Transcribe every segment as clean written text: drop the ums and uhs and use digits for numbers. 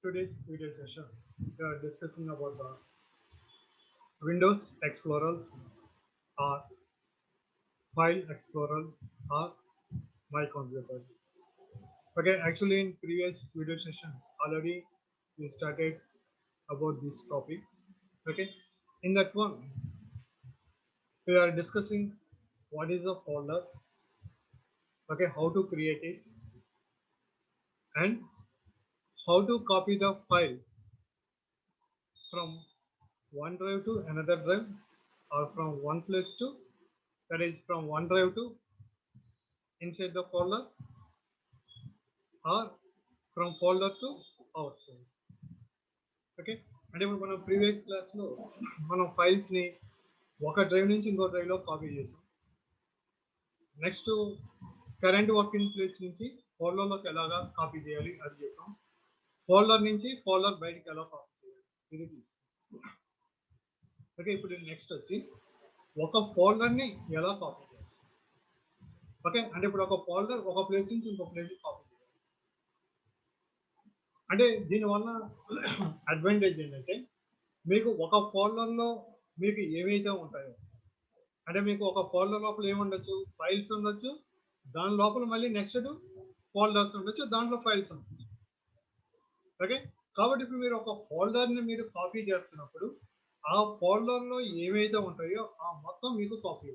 Today's video session, we are discussing about the Windows Explorer or File Explorer or My Computer. Okay, actually in previous video session already we started about these topics. Okay, in that one we are discussing what is a folder, okay, how to create it and how to copy the file from one drive to another drive or from one place to, that is from one drive to inside the folder or from folder to outside. Okay, అంటే ఇప్పుడు మనం previous క్లాస్లో మనం ఫైల్స్ని ఒక drive నుంచి ఇంకో డ్రైవ్లో copy చేసాం. నెక్స్ట్ కరెంట్ వర్కింగ్ ప్లేస్ నుంచి ఫోల్డర్లోకి ఎలాగా కాపీ చేయాలి అది చెప్పాం. ఫోల్డర్ నుంచి ఫోల్డర్ బయటికి ఎలా కాపీ చేయాలి ఇది. ఓకే, ఇప్పుడు నెక్స్ట్ వచ్చి ఒక ఫోల్డర్ని ఎలా కాపీ చేయాలి. ఓకే, అంటే ఇప్పుడు ఒక ఫోల్డర్ ఒక ప్లేస్ నుంచి ఇంకో ప్లేస్కి కాపీ చేయాలి. అంటే దీనివల్ల అడ్వాంటేజ్ ఏంటంటే మీకు ఒక ఫోల్డర్లో మీకు ఏవైతే ఉంటాయో, అంటే మీకు ఒక ఫోల్డర్ లోపల ఏముండొచ్చు, ఫైల్స్ ఉండొచ్చు, దాని లోపల మళ్ళీ నెక్స్ట్ ఫోల్డర్స్ ఉండొచ్చు, దాంట్లో ఫైల్స్ ఉండొచ్చు. ఓకే, కాబట్టి ఇప్పుడు మీరు ఒక ఫోల్డర్ని మీరు కాపీ చేస్తున్నప్పుడు ఆ ఫోల్డర్లో ఏవైతే ఉంటాయో ఆ మొత్తం మీకు కాపీ.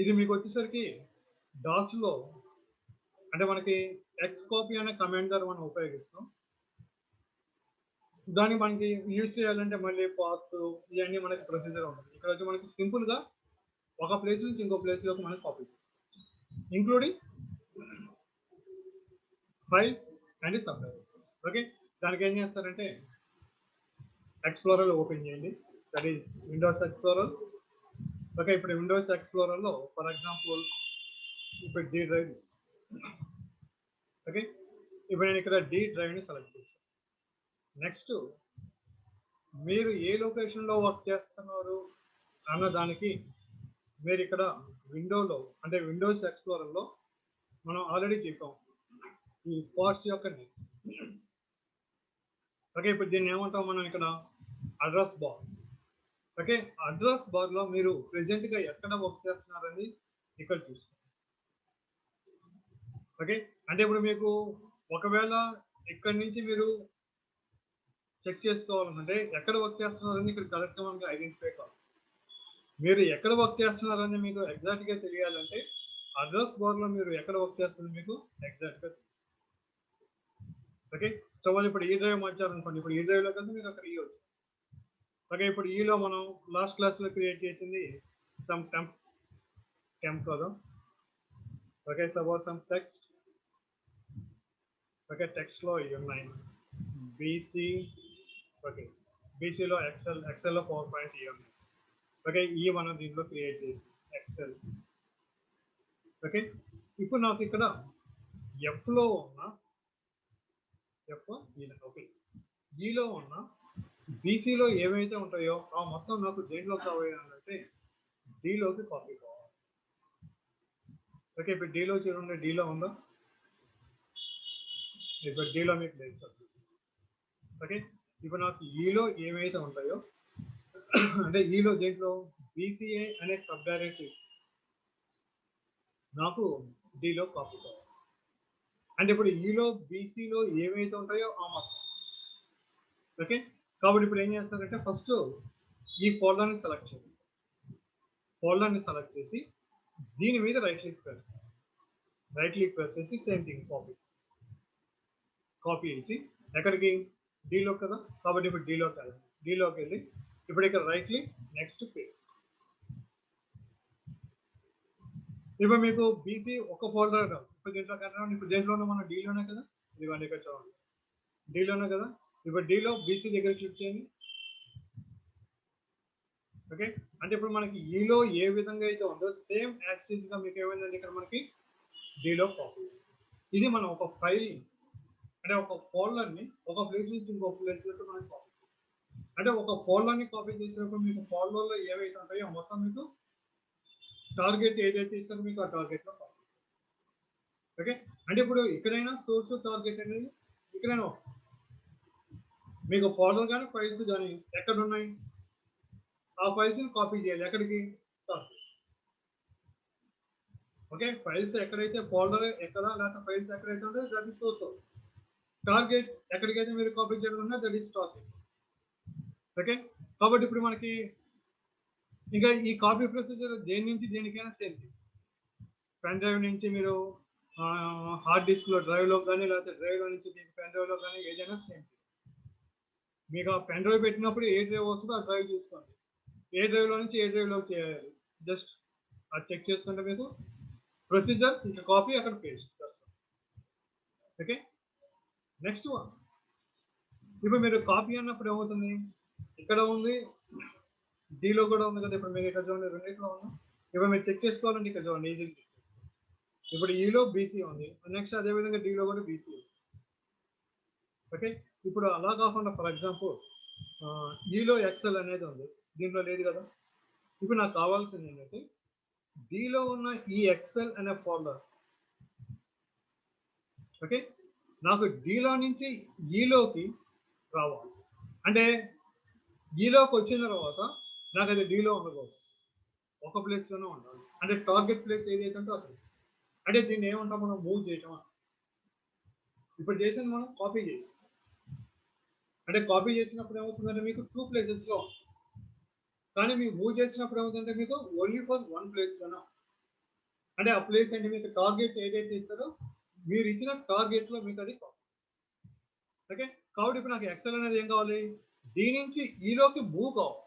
ఇది మీకు వచ్చేసరికి డాస్లో అంటే మనకి ఎక్స్ కాపీ అనే కమాండ్ ద్వారా మనం ఉపయోగిస్తాం. దాన్ని మనకి యూజ్ చేయాలంటే మళ్ళీ పాత్ ఇవన్నీ మనకి ప్రొసీజర్ ఉంటుంది. ఇక్కడ వచ్చి మనకి సింపుల్గా ఒక ప్లేస్ నుంచి ఇంకో ప్లేస్లోకి మనకి copy, including files and subject. Okay, దానికి ఏం చేస్తారంటే ఎక్స్ప్లోరర్ ఓపెన్ చేయండి, that is Windows explorer. Okay, ఇప్పుడు విండోస్ ఎక్స్ప్లోరర్లో ఫర్ ఎగ్జాంపుల్ ఇప్పుడు డి డ్రైవ్. ఓకే, ఇప్పుడు నేను ఇక్కడ డి డ్రైవ్ని సెలెక్ట్ చేశాను. నెక్స్ట్ మీరు ఏ లొకేషన్లో వర్క్ చేస్తున్నారు అన్న దానికి మీరు ఇక్కడ విండోలో అంటే విండోస్ ఎక్స్ప్లోరర్లో మనం ఆల్రెడీ చెప్పాం ఈ పార్ట్స్ యొక్క నెక్స్ట్. ఓకే, ఇప్పుడు దీన్ని ఏమంటాం మనం ఇక్కడ అడ్రస్ బార్. ఓకే, అడ్రస్ బార్లో మీరు ప్రెజెంట్గా ఎక్కడ వర్క్ చేస్తున్నారని ఇక్కడ చూసుకోండి. ఓకే, అంటే ఇప్పుడు మీకు ఒకవేళ ఇక్కడి నుంచి మీరు చెక్ చేసుకోవాలంటే ఎక్కడ వర్క్ చేస్తున్నారని ఇక్కడ కరెక్ట్గా మనకి ఐడెంటిఫై కావాలి. మీరు ఎక్కడ వర్క్ చేస్తున్నారని మీకు ఎగ్జాక్ట్గా తెలియాలంటే అడ్రస్ బార్లో మీరు ఎక్కడ వర్క్ చేస్తున్నారు మీకు ఎగ్జాక్ట్గా తెలుసు. ఓకే, సో వాళ్ళు ఇప్పుడు ఈ డ్రైవ్ మార్చారనుకోండి, ఇప్పుడు ఈ డ్రైవ్లో కదా మీరు అక్కడ ఈ వచ్చు. ఓకే, ఇప్పుడు ఈలో మనం లాస్ట్ క్లాస్లో క్రియేట్ చేసింది సమ్ టెంప్ కదా. Okay, suppose some text. Okay, టెక్స్ట్లో ఇవి ఉన్నాయి బీసీ. ఓకే, బీసీలో ఎక్సెల్లో పవర్ పాయింట్ ఇవి ఉన్నాయి. ఓకే, ఈ మనం దీంట్లో క్రియేట్ చేసి ఎక్సెల్. ఓకే, ఇప్పుడు నాకు ఇక్కడ ఎఫ్లో ఉన్న ఓకే ఈలో ఉన్న బీసీలో ఏవైతే ఉంటాయో ఆ మొత్తం నాకు దేంట్లో కావాలంటే డీలోకి కాపీ కావాలి. ఓకే, ఇప్పుడు డీలో చూడండి, డీలో ఉందా, ఇప్పుడు డీలో మీకు లేదు. ఓకే, ఇప్పుడు నాకు ఈలో ఏవైతే ఉంటాయో అంటే ఈలో దేంట్లో బీసీఏ అనే సబ్ డైరెక్టరీ నాకు డీలో కాపీ కావాలి. అంటే ఇప్పుడు ఈలో బీసీలో ఏవైతే ఉంటాయో ఆ మొత్తం. ఓకే, కాబట్టి ఇప్పుడు ఏం చేస్తారంటే ఫస్ట్ ఈ ఫోల్డర్ని సెలెక్ట్ చేయండి. ఫోల్డర్ని సెలెక్ట్ చేసి దీని మీద రైట్ క్లిక్ ప్రెస్ చేసి సేమ్ థింగ్ కాపీ చేసి ఎక్కడికి డీలో కదా, కాబట్టి ఇప్పుడు డీలోకి వెళ్ళండి. డీలోకి వెళ్ళి ఇప్పుడు ఇక్కడ రైట్ క్లిక్ నెక్స్ట్ పేస్ట్. ఇప్పుడు మీకు బీసీ ఒక ఫోల్డర్ ఇప్పుడు దీంట్లో కదా, ఇప్పుడు దేంట్లోనే మనం డీలోనే కదా, ఇవన్నీ ఇక్కడ చూడండి డీలోనే కదా. ఇప్పుడు డీలో బీసీ దగ్గర క్లిక్ చేయండి. ఓకే, అంటే ఇప్పుడు మనకి ఈలో ఏ విధంగా అయితే ఉందో సేమ్ యాక్సిస్గా మీకు ఏమైందండి ఇక్కడ మనకి డీలో కాపీ. ఇది మనం ఒక ఫైల్ అంటే ఒక ఫోల్డర్ని ఒక ప్లేస్ నుంచి ఇంకో ప్లేస్లోకి మనం కాపీ, అంటే ఒక ఫోల్డర్ని కాపీ చేసినప్పుడు మీకు ఫోల్డర్లో ఏవైతే ఉంటాయో మొత్తం మీకు టార్గెట్ ఏదైతే ఇస్తారో మీకు ఆ టార్గెట్లో కాపీ. ఓకే, అంటే ఇప్పుడు ఇక్కడైనా సోర్స్ టార్గెట్ అనేది ఇక్కడైనా వస్తుంది. మీకు ఫోల్డర్ కానీ ఫైల్స్ కానీ ఎక్కడ ఉన్నాయి, ఆ ఫైల్స్ని కాపీ చేయాలి ఎక్కడికి, ఓకే. ఫైల్స్ ఎక్కడైతే ఫోల్డర్ ఎక్కడ లేకపోతే ఫైల్స్ ఎక్కడైతే ఉంటే దట్ ఈస్ సోర్స్. టార్గెట్ ఎక్కడికైతే మీరు కాపీ చేయాలన్నా దట్ ఈస్ టార్గెట్. ఓకే. కాబట్టి ఇప్పుడు మనకి ఇంకా ఈ కాపీ ప్రొసీజర్ దేని నుంచి దేనికైనా సేమ్. పెన్ డ్రైవ్ నుంచి మీరు హార్డ్ డిస్క్లో డ్రైవ్లో కానీ లేకపోతే డ్రైవ్లో నుంచి పెన్ డ్రైవ్లో కానీ ఏదైనా సేమ్. మీకు ఆ పెన్ డ్రైవ్ పెట్టినప్పుడు ఏ డ్రైవ్ వస్తుందో ఆ డ్రైవ్ చూసుకోండి, ఏ డ్రైవ్లో నుంచి ఏ డ్రైవ్లో చేయాలి జస్ట్ అది చెక్ చేసుకుంటే మీకు ప్రొసీజర్ ఇంకా కాపీ అక్కడ పేస్ట్ చేస్తాం. ఓకే. నెక్స్ట్ వన్, ఇప్పుడు మీరు కాపీ అన్నప్పుడు ఏమవుతుంది, ఇక్కడ ఉంది డీలో కూడా ఉంది కదా, ఇప్పుడు మీరు ఇక్కడ చూడండి రెండింటిలో ఉన్నాం. ఇప్పుడు మీరు చెక్ చేసుకోవాలంటే ఇక్కడ చూడండి ఈజీ. ఇప్పుడు ఈలో బీసీ ఉంది, నెక్స్ట్ అదేవిధంగా డీలో కూడా బీసీ ఉంది. ఓకే. ఇప్పుడు అలా కాకుండా ఫర్ ఎగ్జాంపుల్ ఈలో ఎక్సెల్ అనేది ఉంది, దీంట్లో లేదు కదా. ఇప్పుడు నాకు కావాల్సింది ఏంటంటే డీలో ఉన్న ఈ ఎక్సెల్ అనే ఫోల్డర్, ఓకే, నాకు డీలో నుంచి ఈలోకి రావాలి. అంటే ఈలోకి వచ్చిన తర్వాత నాకు అది డీలో ఉండకూడదు, ఒక ప్లేస్లోనే ఉండాలి. అంటే టార్గెట్ ప్లేస్ ఏదైతే ఉంటే అసలు, అంటే దీన్ని ఏమంటాం మనం, మూవ్ చేయటం. ఇప్పుడు చేసింది మనం కాపీ చేసి, అంటే కాపీ చేసినప్పుడు ఏమవుతుందంటే మీకు 2 ప్లేసెస్లో, కానీ మీకు మూవ్ చేసినప్పుడు ఏమవుతుందంటే మీకు ఓన్లీ ఫర్ 1 ప్లేస్లోనే. అంటే ఆ ప్లేస్ అంటే మీకు టార్గెట్ ఏదైతే ఇస్తారో మీరు ఇచ్చిన టార్గెట్లో మీకు అది. ఓకే. కాబట్టి ఇప్పుడు నాకు ఎక్సెల్ అనేది ఏం కావాలి, డి నుంచి ఈలోకి మూవ్ కావాలి.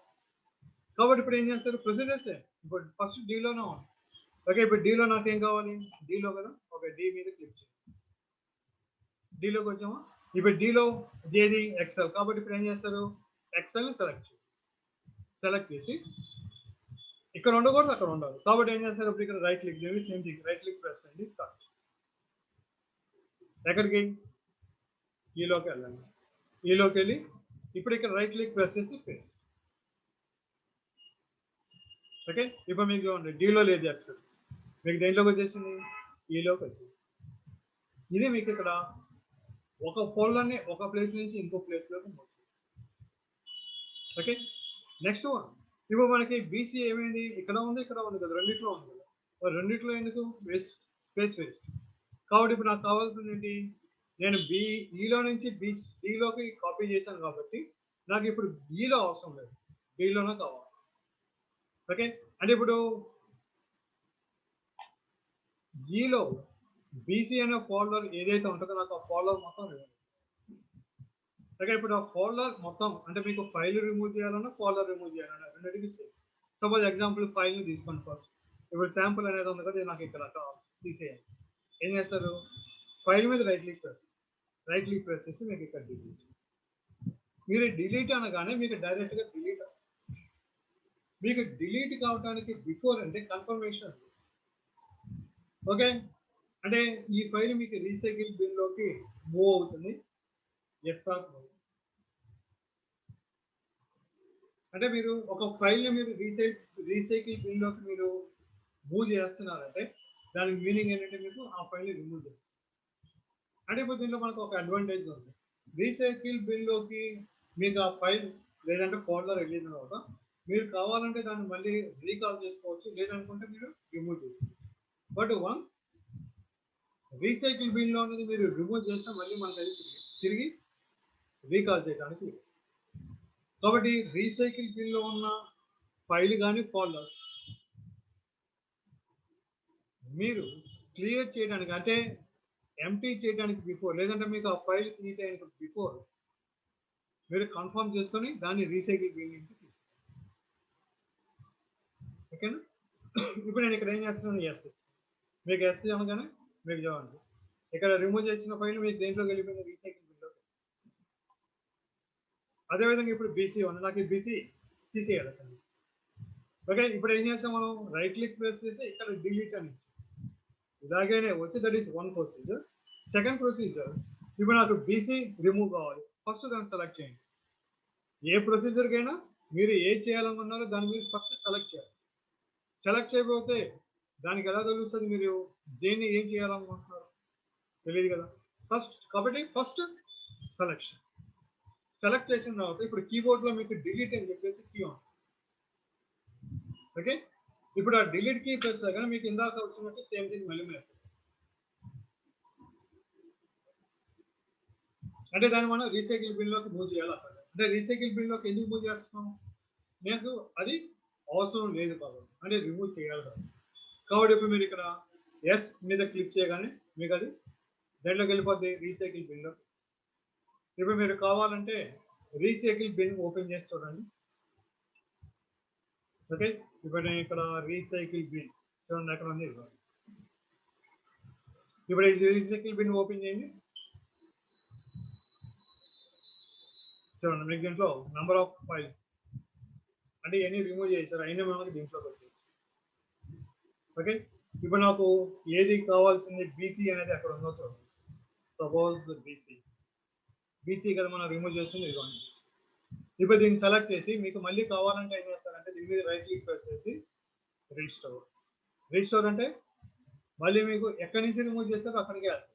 కాబట్టి ఇప్పుడు ఏం చేస్తారు, ప్రొసీజర్స్ ఇప్పుడు ఫస్ట్ డీలోనే ఉంది. ఓకే. ఇప్పుడు డీలో నాకు ఏం కావాలి, డీలో కదా, ఓకే, డి మీద క్లిక్ చేయండి. డీలోకి వచ్చామా, ఇప్పుడు డీలో ఏది ఎక్సెల్, కాబట్టి ఇప్పుడు ఏం చేస్తారు, ఎక్సెల్ సెలెక్ట్ చేసి ఇక్కడ ఉండకూడదు అక్కడ ఉండాలి. కాబట్టి ఏం చేస్తారు, ఇప్పుడు ఇక్కడ రైట్ క్లిక్ చేయండి, same thing right click press చేయండి, స్టార్ట్. ఎక్కడికి, ఈలోకి వెళ్ళండి. ఈలోకి వెళ్ళి ఇప్పుడు ఇక్కడ రైట్ క్లిక్ ప్రెస్ చేసి పేస్ట్. ఓకే. ఇప్పుడు మీకు చూడండి డీలో లేదు ఎక్సెల్, మీకు దేంట్లోకి వచ్చేసింది, ఈలోకి వచ్చింది. ఇది మీకు ఇక్కడ ఒక ఫోల్డర్ని ఒక ప్లేస్ నుంచి ఇంకో ప్లేస్లోకి మూవ్. ఓకే. నెక్స్ట్ వన్, ఇప్పుడు మనకి బీసీ ఏమైంది, ఇక్కడ ఉంది ఇక్కడ ఉంది కదా, రెండిట్లో ఉంది కదా. రెండిట్లో ఎందుకు స్పేస్ వేస్ట్. కాబట్టి ఇప్పుడు నాకు కావాల్సింది ఏంటి, నేను ఈలో నుంచి డీలోకి కాపీ చేశాను కాబట్టి నాకు ఇప్పుడు ఈలో అవసరం లేదు, డీలోనే కావాలి. ఓకే. అంటే ఇప్పుడు ఈలో బీసీ అనే ఫోల్డర్ ఏదైతే ఉంటుందో నాకు ఆ ఫోల్డర్ మొత్తం లేదు. ఓకే. ఇప్పుడు ఆ ఫోల్డర్ మొత్తం అంటే మీకు ఫైల్ రిమూవ్ చేయాలన్నా ఫోల్డర్ రిమూవ్ చేయాలన్నా రెండింటికి సేమ్. సపోజ్ ఎగ్జాంపుల్ ఫైల్ని తీసుకోండి ఫస్ట్. ఇప్పుడు శాంపుల్ అనేది ఉంది కదా, నాకు ఇక్కడ తీసేయాలి. ఏం చేస్తారు, ఫైల్ మీద రైట్ క్లిక్ ప్రెస్ చేసి మీకు ఇక్కడ డిలీట్. మీరు డిలీట్ అనగానే మీకు డైరెక్ట్గా డిలీట్. మీకు డిలీట్ కావడానికి బిఫోర్ అంటే కన్ఫర్మేషన్. ఓకే. అంటే ఈ ఫైల్ మీకు రీసైకిల్ బిన్లోకి మూవ్ అవుతుంది, ఎస్ ఆర్ నో. అంటే మీరు ఒక ఫైల్ని మీరు రీసైకిల్ బిన్లోకి మీరు మూవ్ చేస్తున్నారంటే దానికి మీనింగ్ ఏంటంటే మీకు ఆ ఫైల్ని రిమూవ్ చేస్తారు. అంటే ఇప్పుడు దీంట్లో మనకు ఒక అడ్వాంటేజ్ ఉంది, రీసైకిల్ బిన్లోకి మీకు ఆ ఫైల్ లేదంటే ఫోల్డర్ వెళ్ళిన తర్వాత మీరు కావాలంటే దాన్ని మళ్ళీ రీకాల్ చేసుకోవచ్చు, లేదనుకుంటే మీరు రిమూవ్ చేసుకోవచ్చు. బట్ వన్ రీసైకిల్ బిన్లో అనేది మీరు రిమూవ్ చేస్తే మళ్ళీ మనకి తిరిగి రీకాల్ చేయడానికి. కాబట్టి రీసైకిల్ బిన్లో ఉన్న ఫైల్ కానీ ఫోల్డర్ మీరు క్లియర్ చేయడానికి అంటే ఎంటీ చేయడానికి బిఫోర్, లేదంటే మీకు ఆ ఫైల్ క్రియేట్ అయిన బిఫోర్ మీరు కన్ఫర్మ్ చేసుకొని దాన్ని రీసైకిల్ బిన్ నుంచి తీసుకోండి. ఓకేనా. ఇప్పుడు నేను ఇక్కడ ఏం చేస్తున్నాను, ఎస్. మీకు ఎస్ అనగానే మీకు చూడండి ఇక్కడ రిమూవ్ చేసిన ఫైల్ మీకు దేంట్లోకి వెళ్ళిపోయింది, రీసైకిల్ బిన్లో. అదేవిధంగా ఇప్పుడు బీసీ ఉంది, నాకు ఈ బీసీ తీసేయాలి. ఓకే. ఇప్పుడు ఏం చేస్తాం మనం, రైట్ క్లిక్ ప్రెస్ చేసి ఇక్కడ డిలీట్ అని ఇలాగనే వచ్చి that is one procedure. Second procedure, ఇప్పుడు నాకు బీసీ రిమూవ్ కావాలి, ఫస్ట్ దాన్ని సెలెక్ట్ చేయండి. ఏ ప్రొసీజర్కైనా మీరు ఏం చేయాలనుకున్నారో దాన్ని మీరు ఫస్ట్ సెలెక్ట్ చేయాలి. సెలెక్ట్ చేయకపోతే దానికి ఎలా తెలుస్తుంది మీరు దేన్ని ఏం చేయాలనుకుంటున్నారు, తెలియదు కదా. కాబట్టి ఫస్ట్ సెలెక్షన్. సెలెక్ట్ చేసిన తర్వాత ఇప్పుడు కీబోర్డ్ లో మీకు డిలీట్ అని చెప్పేసి కీ ఉంది. ఓకే, ఇప్పుడు ఆ డిలీట్ కీ ప్రెస్ చేయగానే మీకు ఇందాక వచ్చినట్టు సేమ్ థింగ్ మళ్ళీ మీరు అంటే దాన్ని మనం రీసైకిల్ బిన్ లోకి మూవ్ చేయాలి. అంటే రీసైకిల్ బిన్ లోకి ఎందుకు మూవ్ చేస్తాం? మీకు అది అవసరం లేదు కాబట్టి, అంటే రిమూవ్ చేయాలి కాబట్టి ఇప్పుడు మీరు ఇక్కడ ఎస్ మీద క్లిక్ చేయగానే మీకు అది దాంట్లోకి వెళ్ళిపోద్ది రీసైకిల్ బిన్ లో. ఇప్పుడు మీరు కావాలంటే రీసైకిల్ బిన్ ఓపెన్ చేసి చూడండి. ఓకే, ఇప్పుడు నేను ఇక్కడ రీసైకిల్ బిన్ చూడండి ఎక్కడ ఉంది. ఇప్పుడు ఈ రీసైకిల్ బిన్ ఓపెన్ చేయండి. చూడండి మీకు దీంట్లో నంబర్ ఆఫ్ ఫైల్స్ అంటే ఎన్ని రిమూవ్ చేశారు అయినా మనకి దీంట్లోకి వచ్చాయి. ఓకే, ఇప్పుడు నాకు ఏది కావాల్సింది బీసీ అనేది అక్కడ ఉందో చూడండి. సపోజ్ బీసీ కదా మనం రిమూవ్ చేస్తుంది ఇదిగోండి. ఇప్పుడు దీన్ని సెలెక్ట్ చేసి మీకు మళ్ళీ కావాలంటే ఏం చేస్తారంటే దీని మీద రైట్ క్లిక్ ప్రెస్ చేసి రీస్టోర్ అంటే మళ్ళీ మీకు ఎక్కడి నుంచి రిమూవ్ చేస్తారో అక్కడికే వెళ్తారు.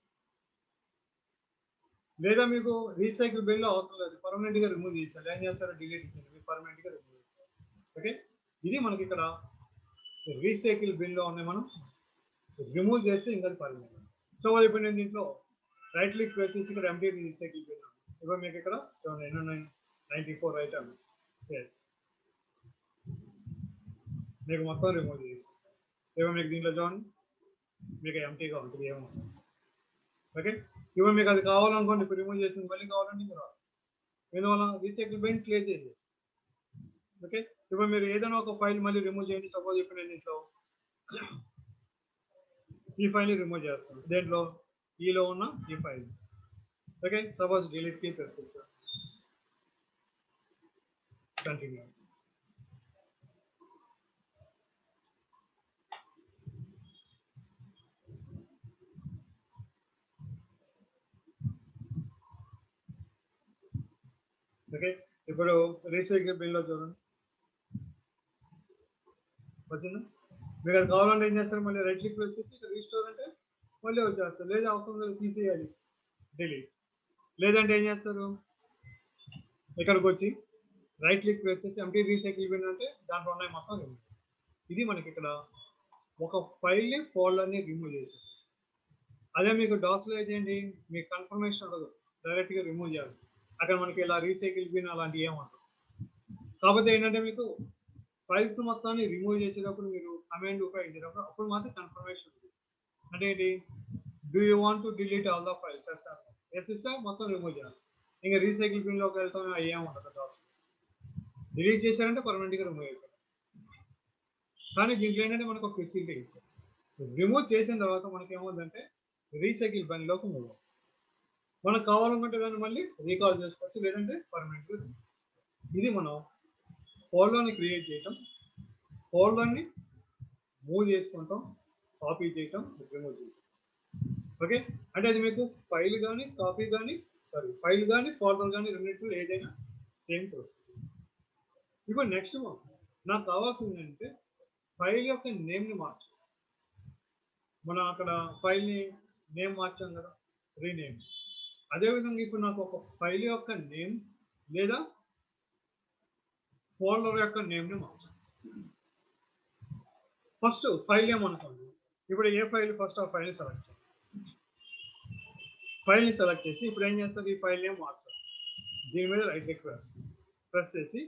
లేదా మీకు రీసైకిల్ బిన్ లో అవసరం లేదు, పర్మనెంట్ గా రిమూవ్ చేస్తారు. ఏం చేస్తారో డిలీట్ ఇచ్చింది మీకు పర్మనెంట్ గా రిమూవ్ చేస్తారు. ఓకే, ఇది మనకి ఇక్కడ రీసైకిల్ బిన్ లో ఉన్నాయి, మనం రిమూవ్ చేస్తే ఇంకా పర్మనెంట్. సో ఇప్పుడు నేను దీంట్లో రైట్ క్లిక్ ప్రెస్ చేసి ఇక్కడ ఎంటీ రీసైకిల్ బిన్ ఇప్పుడు మీకు ఇక్కడ 94 ఐటమ్స్ మీకు మొత్తం రిమూవ్ చేసి ఇప్పుడు మీకు దీంట్లో చూడండి మీకు ఎంటీగా ఉంటుంది ఏమో. ఓకే, ఇప్పుడు మీకు అది కావాలనుకోండి ఇప్పుడు రిమూవ్ చేసింది మళ్ళీ కావాలంటే మీరు ఎందువల్ల రీసైకిల్ బిన్ క్లియర్ చేసి. ఓకే, ఇప్పుడు మీరు ఏదైనా ఒక ఫైల్ మళ్ళీ రిమూవ్ చేయండి. సపోజ్ ఇప్పుడు నేను దీంట్లో ఈ ఫైల్ రిమూవ్ చేస్తాను, దేంట్లో ఈలో ఉన్న ఈ file. Okay, suppose delete key press చేస్తాను, కంటిన్యూ. ఓకే, ఇప్పుడు రీసైకిల్ బిన్ లో చూడండి వచ్చిందా. మీరు అది కావాలంటే ఏం చేస్తారు, మళ్ళీ రైట్ క్లిక్ ప్రెస్ చేసి రీస్టోర్ అంటే మళ్ళీ వచ్చేస్తారు. లేదా అవసరం లేదు తీసేయాలి డిలీట్. లేదంటే ఏం చేస్తారు, ఇక్కడికి వచ్చి రైట్ క్లిక్ ప్రెస్ చేసి ఎంటీ రీసైకిల్ బిన్ అంటే దాంట్లో ఉన్నాయి మొత్తం రిమూవ్. ఇది మనకి ఇక్కడ ఒక ఫైల్ ఫోల్డర్ని రిమూవ్ చేసేది. అదే మీకు డాక్స్లో అయితే ఏంటి, మీకు కన్ఫర్మేషన్ ఉండదు, డైరెక్ట్గా రిమూవ్ చేయాలి. అక్కడ మనకి ఇలా రీసైకిల్ బిన్ అలాంటివి ఏముండదు. కాకపోతే ఏంటంటే మీకు ఫైల్స్ మొత్తాన్ని రిమూవ్ చేసేటప్పుడు మీరు కమాండ్ ఉపయోగించేటప్పుడు అప్పుడు మాత్రం కన్ఫర్మేషన్ ఉంటుంది. అంటే ఏంటి, do you want to delete all the files yes ఇస్తే మొత్తం రిమూవ్ చేయాలి. ఇంకా రీసైకిల్ బిన్లోకి వెళ్తాం ఏం ఉండదు. డాక్స్ డిలీట్ చేశారంటే పర్మనెంట్గా రిమూవ్ అయిపోతుంది. కానీ దీంట్లో ఏంటంటే మనకు ఒక ఫెసిలిటీ ఇస్తుంది, రిమూవ్ చేసిన తర్వాత మనకి ఏమవుతుందంటే రీసైకిల్ బిన్లోకి మూవ్ అవుతుంది. మనకు కావాలనుకుంటే దాన్ని మళ్ళీ రీకాల్ చేసుకోవచ్చు, లేదంటే పర్మనెంట్గా. ఇది మనం ఫోల్డర్ని క్రియేట్ చేయటం, ఫోల్డర్ని మూవ్ చేసుకుంటాం, కాపీ చేయటం, రిమూవ్ చేయటం. ఓకే, అంటే అది మీకు ఫైల్ కానీ కాపీ కానీ ఫైల్ కానీ ఫోల్డర్ కానీ రెండింటిలో ఏదైనా సేమ్ ప్రాసెస్. ఇప్పుడు నెక్స్ట్ నాకు కావాల్సింది ఏంటంటే ఫైల్ యొక్క నేమ్ని మార్చాలి. మనం అక్కడ ఫైల్ని నేమ్ మార్చాం కదా, రీనేమ్. అదేవిధంగా ఇప్పుడు నాకు ఒక ఫైల్ యొక్క నేమ్ లేదా ఫోల్డర్ యొక్క నేమ్ని మార్చాలి. ఫస్ట్ ఫైల్ నేమ్ అనుకోండి. ఇప్పుడు ఏ ఫైల్ ఫస్ట్ ఆ ఫైల్ని సెలెక్ట్ చేయాలి. ఫైల్ని సెలెక్ట్ చేసి ఇప్పుడు ఏం చేస్తారు, ఈ ఫైల్ నేమ్ మార్చాలి. దీని మీద రైట్ క్లిక్ ప్రెస్ చేసి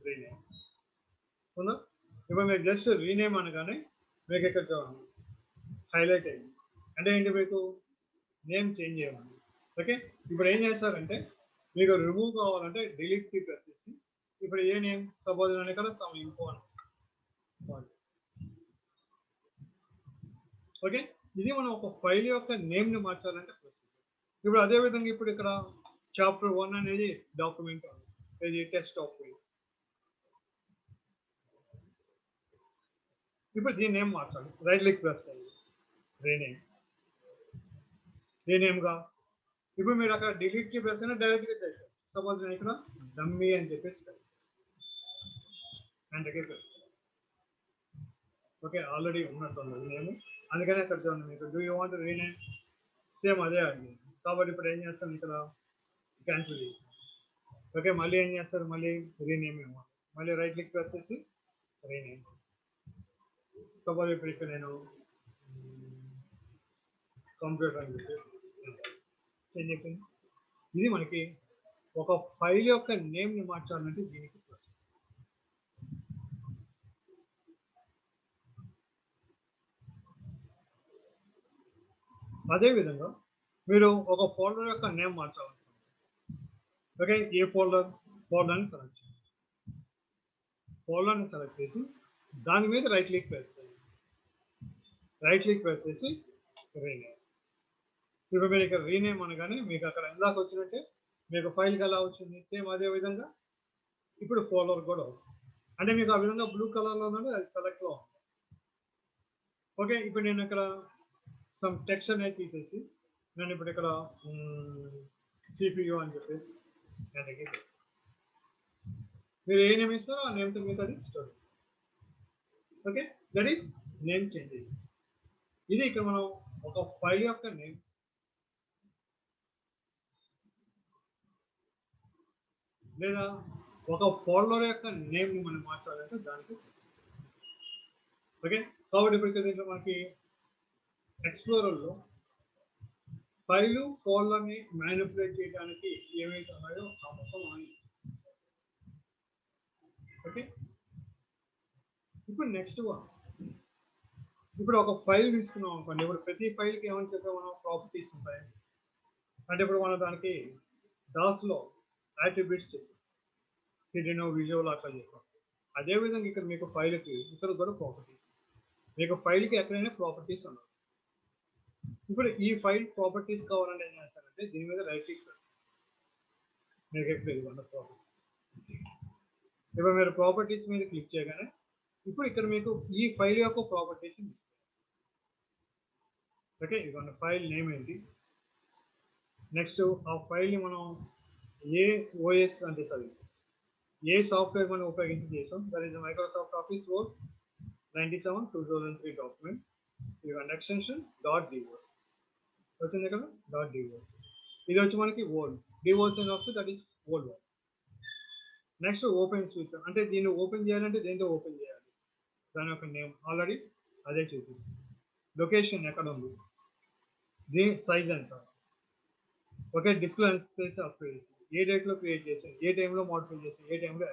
రీనేమ్ ఉందా. ఇప్పుడు మీరు జస్ట్ రీనేమ్ అనగానే మీకు ఇక్కడ హైలైట్ అయింది. అంటే ఏంటి, మీకు నేమ్ చేంజ్ చేయమని. ఓకే, ఇప్పుడు ఏం చేస్తారంటే మీకు రిమూవ్ కావాలంటే డిలీట్ కీ ప్రెస్ చేసి ఇప్పుడు ఏ నేమ్, సపోజ్ నేను ఇక్కడ సమ్ ఇన్ఫో అని. ఓకే, ఇది మనం ఒక ఫైల్ యొక్క నేమ్ని మార్చాలంటే ఇప్పుడు అదే విధంగా ఇప్పుడు ఇక్కడ చాప్టర్ 1 అనేది డాక్యుమెంట్ ఇది టెక్స్ట్ డాక్యుమెంట్. ఇప్పుడు దీని నేమ్ మార్చాలి, రైట్ క్లిక్ ప్రెస్ చేయండి, రీనేమ్గా. ఇప్పుడు మీరు అక్కడ డిలీట్ కి ప్రెస్ అయినా డైరెక్ట్గా చేస్తారు. సపోజ్ నేను ఇక్కడ డమ్మీ అని చెప్పేసి ఓకే, ఆల్రెడీ ఉన్నట్టుంది నేమ్, అందుకనే ఇక్కడ చూడండి మీకు do you want rename same అదే అండి. కాబట్టి ఇప్పుడు ఏం చేస్తాను, ఇక్కడ క్యాన్సిల్ చేసి ఓకే, మళ్ళీ ఏం చేస్తారు, మళ్ళీ రీనేమ్ ఇవ్వాలి. మళ్ళీ రైట్ క్లిక్ ప్రెస్ చేసి రీనేమ్. సపోజ్ ఇప్పుడు ఇక్కడ నేను కంప్యూటర్ అని చెప్పి ఏం చెప్పింది, ఇది మనకి ఒక ఫైల్ యొక్క నేమ్ని మార్చాలంటే దీనికి అదేవిధంగా మీరు ఒక ఫోల్డర్ యొక్క నేమ్ మార్చాలి. ఓకే, ఏ ఫోల్డర్ని సెలెక్ట్ చేయండి. ఫోల్డర్ని సెలెక్ట్ చేసి దాని మీద రైట్ క్లిక్ ప్రెస్ చేయండి. రైట్ క్లిక్ ప్రెస్ చేసి రీనేమ్. ఇప్పుడు మీరు ఇక్కడ రీనేమ్ అనగానే మీకు అక్కడ ఎందాక వచ్చినట్టే మీకు ఫైల్కి ఎలా వచ్చింది, సేమ్ అదే విధంగా ఇప్పుడు ఫోల్డర్ కూడా వస్తుంది. అంటే మీకు ఆ విధంగా బ్లూ కలర్లో ఉన్నది అది సెలెక్ట్లో ఉంది. ఓకే, ఇప్పుడు నేను ఇక్కడ సమ్ టెక్స్ట్ అనేది తీసేసి నేను ఇప్పుడు ఇక్కడ సిపియు అని చెప్పేసి నేను మీరు ఏ నేమ్ ఇస్తారో ఆ నేమ్తో మీకు అది store. Okay, that is name changes. ఇది ఇక్కడ మనం ఒక ఫైల్ యొక్క నేమ్ లేదా ఒక ఫోల్డర్ యొక్క నేమ్ని మనం మార్చాలంటే దానికి. ఓకే, కాబట్టి ఇప్పుడు దీంట్లో మనకి ఎక్స్ప్లోరర్లో ఫైలు ఫోల్డర్ని మ్యానిపులేట్ చేయడానికి ఏమైతే ఉన్నాయో ఆ మొత్తం అని. ఓకే, ఇప్పుడు నెక్స్ట్ వన్, ఇప్పుడు ఒక ఫైల్ తీసుకున్నాం అనుకోండి. ఇప్పుడు ప్రతి ఫైల్కి ఏమని చెప్పాం మనం, ప్రాపర్టీస్ ఉంటాయి. అంటే ఇప్పుడు మనం దానికి డాస్లో యాట్రిబ్యూట్స్ చెప్పాం, హిడెన్ విజువల్ అట్లా చెప్పాం. అదేవిధంగా ఇక్కడ మీకు ఫైల్కి ఇక్కడ కూడా ప్రాపర్టీస్, మీకు ఫైల్కి ఎక్కడైనా ప్రాపర్టీస్ ఉన్నాయి. ఇప్పుడు ఈ ఫైల్ ప్రాపర్టీస్ కావాలంటే ఏం చేస్తారంటే దీని మీద రైట్ క్లిక్, మీకు ఎక్కడ ఇవ్వండి ప్రాపర్టీ. ఇప్పుడు మీరు ప్రాపర్టీస్ మీద క్లిక్ చేయగానే ఇప్పుడు ఇక్కడ మీకు ఈ ఫైల్ యొక్క ప్రాపర్టీస్. ఓకే, ఇవ్వండి ఫైల్ నేమ్ ఏంటి, నెక్స్ట్ ఆ ఫైల్ని మనం ఏ ఓఎస్ అంటే సారీ ఏ సాఫ్ట్వేర్ మనం ఉపయోగించి చేసాం, that is Microsoft office word 97 2003 document. ఇవ్వండి ఎక్స్టెన్షన్ .dword వచ్చింది కదా, .dword. ఇది వచ్చి మనకి ఓల్డ్ డివోర్స్ అని వస్తుంది, that is old one. Next open switch, అంటే దీన్ని ఓపెన్ చేయాలంటే దేంతో ఓపెన్ చేయాలి, దాని యొక్క నేమ్ ఆల్రెడీ అదే చూపిస్తుంది. లొకేషన్ ఎక్కడ ఉంది, దీని సైజ్ ఎంత, okay, display space of page, ఏ డేట్లో క్రియేట్ చేసాం, ఏ టైంలో మోడిఫై చేసాం, ఏ టైంలో.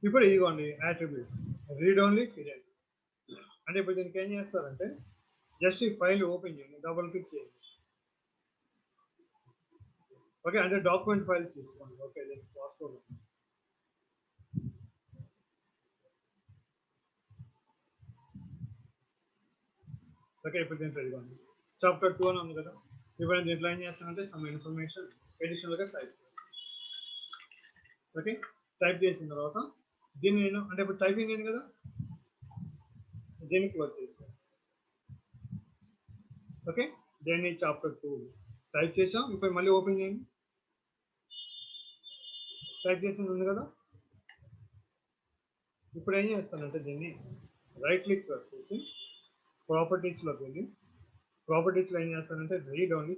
ఇప్పుడు ఇదిగోండి యాట్రిబ్యూట్ రీడ్ ఓన్లీ హిడెన్. అంటే ఇప్పుడు దీనికి ఏం చేస్తారంటే జస్ట్ ఈ ఫైల్ ఓపెన్ చేయండి, డబుల్ క్లిక్ చేయండి. ఓకే, అంటే డాక్యుమెంట్ ఫైల్స్ తీసుకోండి. ఓకే, దీనికి పాస్వర్డ్. ఓకే, ఇప్పుడు దీంట్లో ఇదిగోండి చాప్టర్ 2 అని ఉంది కదా. ఇప్పుడు దీంట్లో ఏం చేస్తానంటే సమ్ ఇన్ఫర్మేషన్ ఎడిషనల్గా టైప్. ఓకే, టైప్ చేసిన తర్వాత దీన్ని నేను అంటే ఇప్పుడు టైపింగ్ అయింది కదా, దీన్ని క్లోజ్ చేస్తాను. ఓకే, దీన్ని చాప్టర్ 2 టైప్ చేసాం. ఇప్పుడు మళ్ళీ ఓపెన్ చేయండి, టైప్ చేసింది ఉంది కదా. ఇప్పుడు ఏం చేస్తానంటే దీన్ని రైట్ క్లిక్ చేసి ప్రాపర్టీస్లోకి వెళ్ళి ప్రాపర్టీస్లో ఏం చేస్తానంటే రీడ్ ఓన్లీ.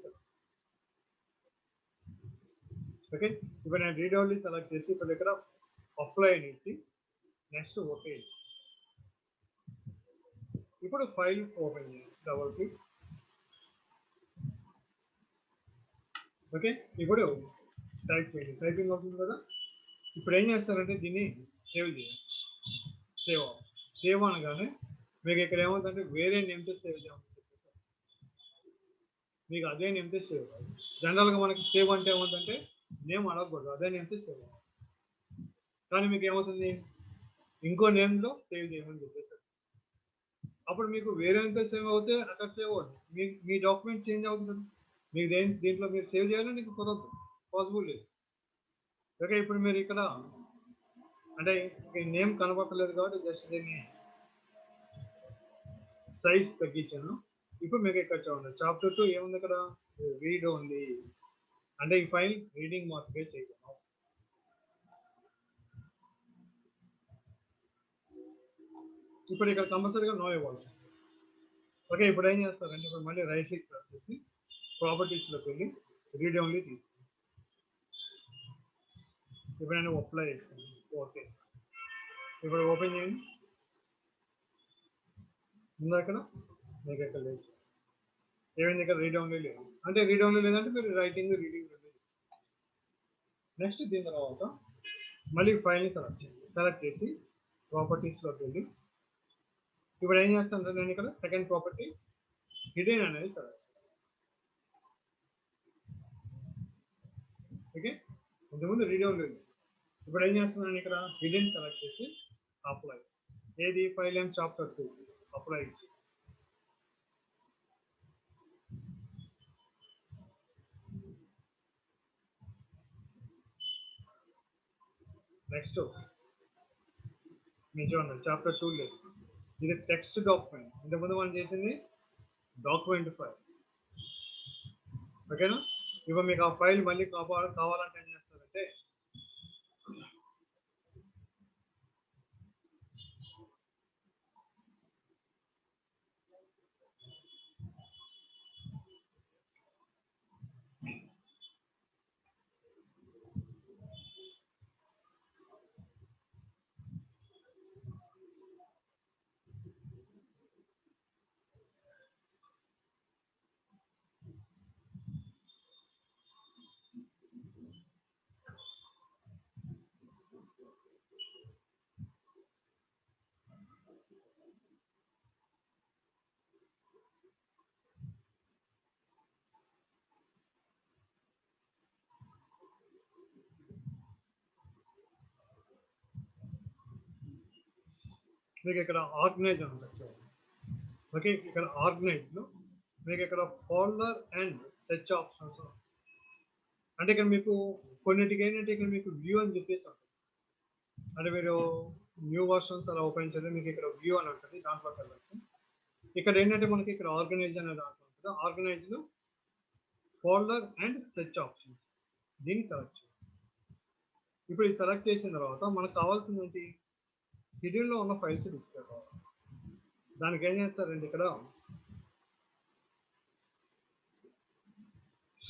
ఓకే, ఇప్పుడు నేను రీడ్ ఓన్లీ సెలెక్ట్ చేసి ఇప్పుడు ఇక్కడ అప్లై అని ఇచ్చి నెక్స్ట్ ఓకే. ఇప్పుడు ఫైల్ ఓపెన్ చేయండి, డబుల్ క్లిక్. ఓకే, ఇప్పుడు టైప్ చేయండి, టైపింగ్ అవుతుంది కదా. ఇప్పుడు ఏం చేస్తారంటే దీన్ని సేవ్ చేయండి. సేవ్ అనగానే మీకు ఇక్కడ ఏమవుతుందంటే వేరే నేమ్తో సేవ్ చేయమని చెప్పేసి మీకు అదే నేమ్తో సేవ్ కాదు. జనరల్గా మనకి సేవ్ అంటే ఏమవుతుందంటే నేమ్ అడగకూడదు, అదే నేమ్తో సేవ్ అవ్వాలి. కానీ మీకు ఏమవుతుంది ఇంకో నేమ్లో సేవ్ చేయమని చెప్పేసి. అప్పుడు మీకు వేరే నేమ్తో సేవ్ అవుతే అక్కడ సేవ్ అవుతుంది, మీ డాక్యుమెంట్ చేంజ్ అవుతుంది. మీకు దీంట్లో మీరు సేవ్ చేయాలని మీకు కుదరదు, పాసిబుల్ లేదు. ఓకే, ఇప్పుడు మీరు ఇక్కడ అంటే నేమ్ కనబడలేదు కాబట్టి జస్ట్ దీన్ని సైజ్ తగ్గించాను. ఇప్పుడు మీకు ఇక్కడ చూడండి చాప్టర్ 2 ఏముంది ఇక్కడ, రీడ్ ఓన్లీ. అంటే ఈ ఫైల్ రీడింగ్ మాత్రమే చేయగలం. ఇప్పుడు ఇక్కడ కంపల్సరీగా నో ఇవ్వాలి. ఓకే, ఇప్పుడు ఏం చేస్తారంటే ఇప్పుడు మళ్ళీ రైట్ క్లిక్ చేసి ప్రాపర్టీస్లోకి వెళ్ళి రీడ్ ఓన్లీ తీసుకోండి. ఇప్పుడు నేను అప్లై చేస్తాను. ఓకే, ఇప్పుడు ఓపెన్ చేయండి. ఉందా ఇక్కడ? మీకు ఇక్కడ లేదు. ఏమైంది? ఇక్కడ రీడ్ ఓన్లీ లేదు. అంటే రీడ్ ఓన్లీ లేదంటే మీరు రైటింగ్ రీడింగ్ రెండు. నెక్స్ట్ దీని తర్వాత మళ్ళీ ఫైల్ని సెలెక్ట్ చేసి ప్రాపర్టీస్లోకి వెళ్ళి ఇప్పుడు ఏం చేస్తాను నేను ఇక్కడ సెకండ్ ప్రాపర్టీ హిడెన్ అనేది సెలెక్ట్. ఓకే, ఇంతకుముందు రీడ్ ఓన్లీ లేదు. ఇప్పుడు ఏం చేస్తున్నాను ఇక్కడ హిడెన్ సెలెక్ట్ చేసి అప్లై. ఏది? File and chapter 2 apply. Next మీరు చూడండి చాప్టర్ 2 లేదు, ఇది టెక్స్ట్ డాక్యుమెంట్. ఇంతకుముందు మనం చేసింది డాక్యుమెంట్ ఫైల్. ఓకేనా? ఇప్పుడు మీకు ఆ ఫైల్ మళ్ళీ కావాలంటే ఏం చేస్తారంటే మీకు ఇక్కడ ఆర్గనైజ్ ఉంటుంది. ఓకే, ఇక్కడ ఆర్గనైజ్లో మీకు ఇక్కడ ఫోల్డర్ అండ్ సెర్చ్ ఆప్షన్స్. అంటే ఇక్కడ మీకు కొన్నిటికి ఏంటంటే ఇక్కడ మీకు వ్యూ అని చెప్పేసి ఉంటుంది. అంటే మీరు న్యూ వర్షన్స్ అలా ఓపెన్ చేస్తే మీకు ఇక్కడ వ్యూ అని ఉంటుంది, దాంట్లోకి వెళ్ళచ్చు. ఇక్కడ ఏంటంటే మనకి ఇక్కడ ఆర్గనైజ్ అనే దాంట్లో ఉంటుంది. ఆర్గనైజ్లో ఫోల్డర్ అండ్ సెర్చ్ ఆప్షన్స్ దీన్ని సెలెక్ట్ చేయాలి. ఇప్పుడు ఇది సెలెక్ట్ చేసిన తర్వాత మనకు కావాల్సింది ఏంటి? హిడెన్లో ఉన్న ఫైల్స్ డిస్ప్లే కావాలి. దానికి ఏం చేస్తారంటే ఇక్కడ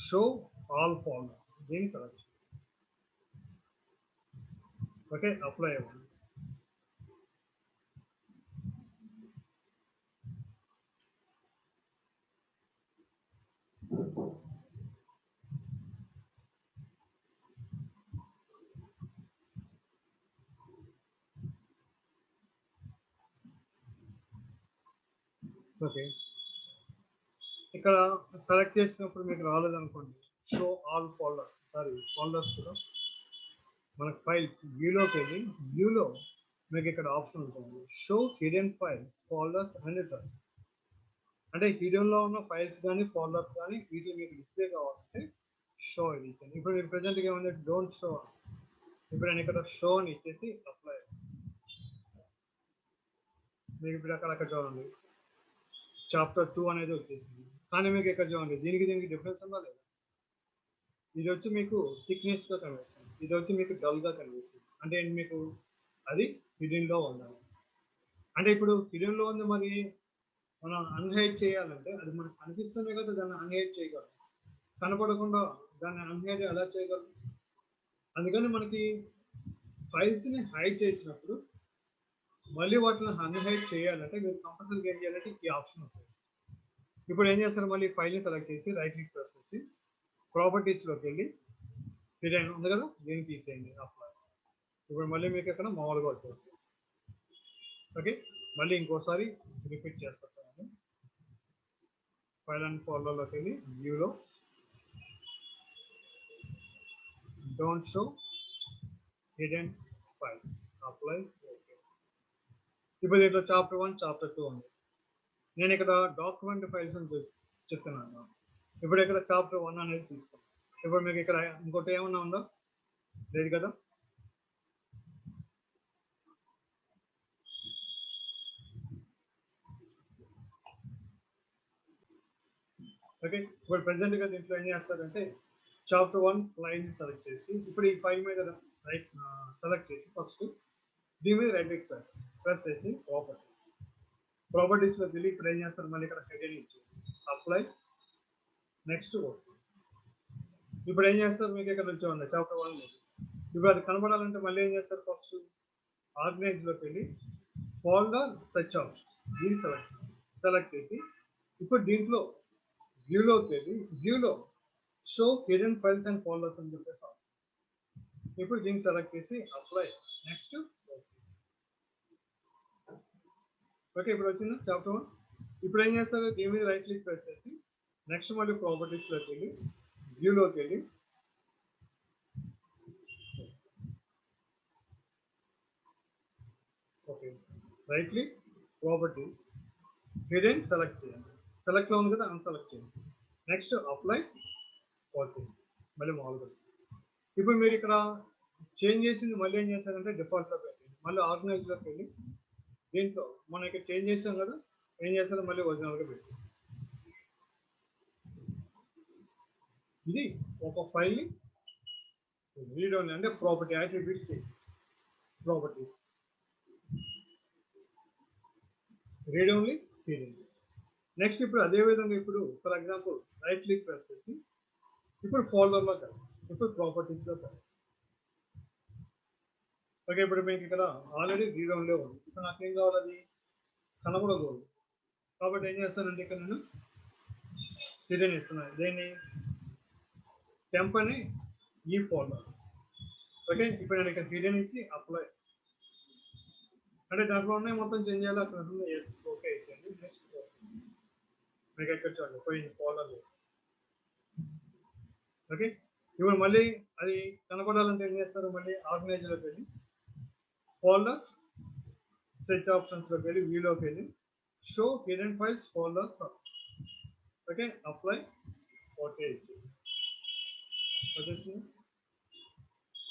షో ఆల్ ఫోల్డర్ దీన్ని సెలెక్ట్ చేయాలి. ఓకే, అప్లై అవ్వండి. ఓకే, ఇక్కడ సెలెక్ట్ చేసినప్పుడు మీకు రాలేదనుకోండి, షో ఆల్ ఫోల్డర్ ఫోల్డర్స్ కూడా మనకు ఫైల్స్ వ్యూలోకి వెళ్ళి వ్యూలో మీకు ఇక్కడ ఆప్షన్ ఉంటుంది show hidden file folders and drive. అంటే హిడెన్లో ఉన్న ఫైల్స్ కానీ ఫోల్డర్స్ కానీ వీటిని మీకు డిస్ప్లే కావాలంటే షో ఇది. ఇప్పుడు మీరు ప్రజెంట్గా ఏమంటే డోంట్ షో. ఇప్పుడు నేను ఇక్కడ షో అని ఇచ్చేసి అప్లై. మీకు ఇప్పుడు అక్కడ చూడండి చాప్టర్ 2 అనేది వచ్చేసింది. కానీ మీకు ఇక్కడ చూడండి దీనికి డిఫరెన్స్ ఉందా లేదా? ఇది వచ్చి మీకు థిక్నెస్గా కనిపిస్తుంది, ఇది వచ్చి మీకు డల్గా కనిపిస్తుంది. అంటే మీకు అది హిడెన్లో ఉండాలి. అంటే ఇప్పుడు హిడెన్లో ఉంది, మరి మనం అన్హైడ్ చేయాలంటే అది మనకు కనిపిస్తుంది కదా, దాన్ని అన్హైడ్ చేయగలం. కనపడకుండా దాన్ని అన్హైడ్ ఎలా చేయగలం? అందుకని మనకి ఫైల్స్ని హైడ్ చేసినప్పుడు మళ్ళీ వాటిని అన్హైడ్ చేయాలంటే మీరు కంపల్సరీగా ఏం చేయాలంటే ఈ ఆప్షన్ ఉంటుంది. ఇప్పుడు ఏం చేస్తారు? మళ్ళీ ఫైల్ని సెలెక్ట్ చేసి రైట్ క్లిక్ ప్రెస్ చేసి ప్రాపర్టీస్లోకి వెళ్ళి హిడెన్ ఉంది కదా, దీన్ని తీసేయండి అప్లై. ఇప్పుడు మళ్ళీ మీకు ఇక్కడ మామూలుగా వచ్చేస్తుంది. ఓకే, మళ్ళీ ఇంకోసారి రిపీట్ చేస్తాను. ఫైల్ అండ్ ఫోల్డర్లోకి వెళ్ళి వ్యూలో don't show hidden file apply. Okay, ఇప్పుడు దీంట్లో చాప్టర్ 1 చాప్టర్ 2 ఉంది. నేను ఇక్కడ డాక్యుమెంట్ ఫైల్స్ అని చెప్తున్నాను. ఇప్పుడు ఇక్కడ చాప్టర్ 1 అనేది తీసుకున్నాను. ఇప్పుడు మీకు ఇక్కడ ఇంకోటి ఏమన్నా ఉందా? లేదు కదా. ఓకే, ఇప్పుడు ప్రెసెంట్గా దీంట్లో ఏం చేస్తారంటే చాప్టర్ 1 లైన్ సెలెక్ట్ చేసి ఇప్పుడు ఈ ఫైల్ మీద రైట్ సెలెక్ట్ చేసి ఫస్ట్ దీని మీద రైట్ క్లిక్ ప్రెస్ చేసి ప్రాపర్టీస్లోకి వెళ్ళి ఇప్పుడు ఏం చేస్తారు? మళ్ళీ ఇక్కడ హెడెన్ ఇచ్చి అప్లై. నెక్స్ట్ ఇప్పుడు ఏం చేస్తారు? మీకు ఇక్కడ నుంచి ఉంది చాప్టర్ 1 ఇప్పుడు అది కనపడాలంటే మళ్ళీ ఏం చేస్తారు? ఫస్ట్ ఆర్గనైజ్లోకి వెళ్ళి ఫోల్డర్ సెర్చ్ ఆప్షన్ దీన్ని సెలెక్ట్ చేసి ఇప్పుడు దీంట్లో వ్యూలోకి వెళ్ళి వ్యూలో show hidden files and folders అని చెప్పేసి ఇప్పుడు దీన్ని సెలెక్ట్ చేసి అప్లై నెక్స్ట్. ఓకే, ఇప్పుడు వచ్చింది చాప్టర్ 1. ఇప్పుడు ఏం చేస్తారు? దీని మీద రైట్ క్లిక్ ప్రెస్ చేసి నెక్స్ట్ మళ్ళీ ప్రాపర్టీస్లోకి వెళ్ళి వ్యూలోకి వెళ్ళి okay right click property hidden select చేయండి. సెలెక్ట్లో ఉంది కదా, అన్సెలెక్ట్ చేయండి. నెక్స్ట్ అప్లై ఓకే మళ్ళీ మామూలుగా. ఇప్పుడు మీరు ఇక్కడ చేంజ్ చేసింది మళ్ళీ ఏం చేస్తారంటే డిఫాల్ట్లో పెట్టండి. మళ్ళీ ఆర్గనైజ్లోకి వెళ్ళి దీంట్లో మనం ఇక్కడ చేంజ్ చేస్తాం కదా, ఏం చేస్తారో మళ్ళీ ఒరిజినల్గా పెట్టి ఇది ఒక ఫైల్ని రీడ్ ఓన్లీ అంటే property attributes property read only feeling. Next ఇప్పుడు అదేవిధంగా ఇప్పుడు for example right click press చేసి ఇప్పుడు ఫోల్డర్లో కాదు, ఇప్పుడు ప్రాపర్టీస్లో కాదు. ఓకే, ఇప్పుడు మీకు ఇక్కడ ఆల్రెడీ రీడ్ ఓన్లీ ఉంది. ఇప్పుడు నాకేం కావాలి? అది కనబడకూడదు. కాబట్టి ఏం చేస్తానంటే ఇక్కడ నేను హిడెన్ ఇస్తున్నాను. దేన్ని? టెంప్ అని ఈ ఫోల్డర్. ఓకే, ఇప్పుడు నేను ఇక్కడ హిడెన్ ఇచ్చి అప్లై అంటే దాంట్లో ఉన్నాయి మొత్తం చేంజ్ చేయాలి. అక్కడ ఉంటుంది ఎస్ ఓకే ఇచ్చేయండి. నెక్స్ట్ మీకు ఎక్కడ చూడండి పోయింది ఫోల్డర్. ఓకే, ఇప్పుడు మళ్ళీ అది కనపడాలంటే ఏం చేస్తారు? మళ్ళీ ఆర్గనైజ్లోకి వెళ్ళి ఫోల్డర్ సెట్ ఆప్షన్స్లోకి వెళ్ళి వ్యూలోకి వెళ్ళి show hidden files folder. Okay, apply okay వచ్చేసింది.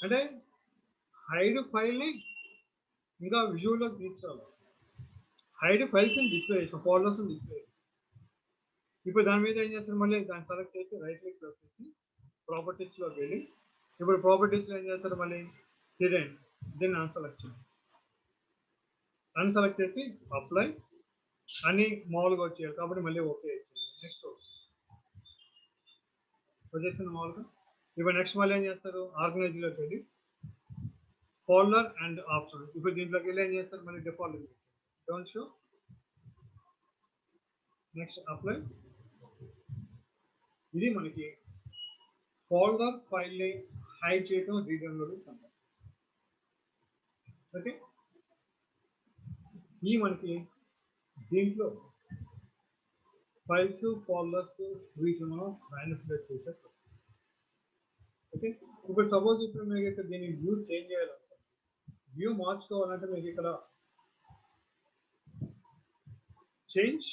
అంటే హైడ్ ఫైల్ని ఇంకా విజువల్లోకి తీసుకురావాలి. హైడ్ ఫైల్స్ని డిస్ప్లే చేసాం, ఫోల్డర్స్ని డిస్ప్లే చేసాం. ఇప్పుడు దాని మీద ఏం చేస్తారు? మళ్ళీ దాన్ని సెలెక్ట్ చేసి రైట్ క్లిక్ ప్రెస్ చేసి ప్రాపర్టీస్లోకి వెళ్ళి ఇప్పుడు ప్రాపర్టీస్లో ఏం చేస్తారు? మళ్ళీ హిడెన్ దీన్ని అన్సెలెక్ట్ చేయండి. అన్సెలెక్ట్ చేసి అప్లై అని మామూలుగా వచ్చేయాలి. కాబట్టి మళ్ళీ ఓకే ఇచ్చింది. నెక్స్ట్ వచ్చేసింది మామూలుగా. ఇప్పుడు నెక్స్ట్ మళ్ళీ ఏం చేస్తారు? ఆర్గనైజ్లోకి వెళ్ళి ఫోల్డర్ అండ్ ఆప్షన్. ఇప్పుడు దీంట్లోకి వెళ్ళి ఏం చేస్తారు? మళ్ళీ default don't show. Next apply. ఇది మనకి ఫోల్డర్ ఫైల్ని హైడ్ చేయడం రీడ్ ఓన్లీ సంభవం. ఓకే, ఈ మనకి దీంట్లో ఫైల్స్ ఫోల్డర్స్ వీటిని మనం మ్యానిపులేట్ చేసేస్తాం. ఓకే, ఇప్పుడు సపోజ్ ఇప్పుడు మీకు ఇక్కడ దీన్ని వ్యూ చేంజ్ చేయాలనుకోండి, వ్యూ మార్చుకోవాలంటే మీకు ఇక్కడ చేంజ్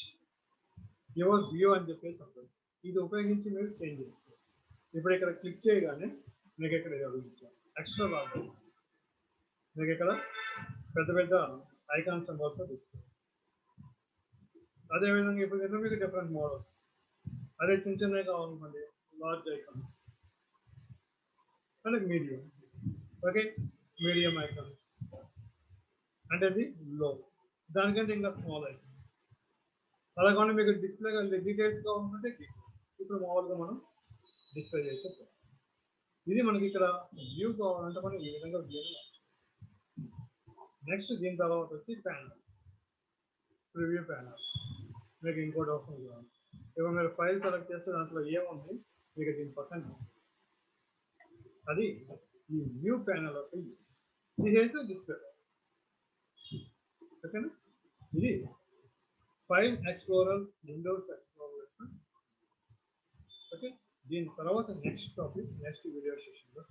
యువర్ వ్యూ అని చెప్పేసి ఉంటుంది. ఇది ఉపయోగించి మీరు చేంజ్ చేసుకోవాలి. ఇప్పుడు ఇక్కడ క్లిక్ చేయగానే మీకు ఇక్కడ అడుగుతాం ఎక్స్ట్రా రాదు. మీకు ఇక్కడ పెద్ద పెద్ద ఐకాన్స్ సింబల్స్ తీసుకోవాలి. అదేవిధంగా ఇప్పుడు ఇక్కడ మీకు డిఫరెంట్ మోడల్స్, అదే చిన్న చిన్నవి కావాలనుకోండి లార్జ్ ఐకాన్స్ అంటే మీడియం. ఓకే, మీడియం ఐకాన్స్ అంటే అది లో, దానికంటే ఇంకా స్మాల్ ఐకాన్. అలా కాకుండా మీకు డిస్ప్లే డీటెయిల్స్గా ఉంటుంటే ఇప్పుడు మామూలుగా మనం డిస్ప్లే చేస్తే ఇది మనకి ఇక్కడ వ్యూ కావాలంటే మనం ఈ విధంగా వ్యూ. నెక్స్ట్ దీని తర్వాత వచ్చి ప్యానల్, ప్రివ్యూ ప్యానల్. మీకు ఇంకోటి ఆప్షన్ కావాలి. ఇప్పుడు మీరు ఫైల్ సెలెక్ట్ చేస్తే దాంట్లో ఏముంది మీకు దీని పక్కన అది ఈ వ్యూ ప్యానల్ తీసేసి డిస్ప్లే. ఓకేనా, ఇది file explorer Windows explorer. Okay, దీని తర్వాత నెక్స్ట్ టాపిక్ నెక్స్ట్ వీడియో సెషన్లో.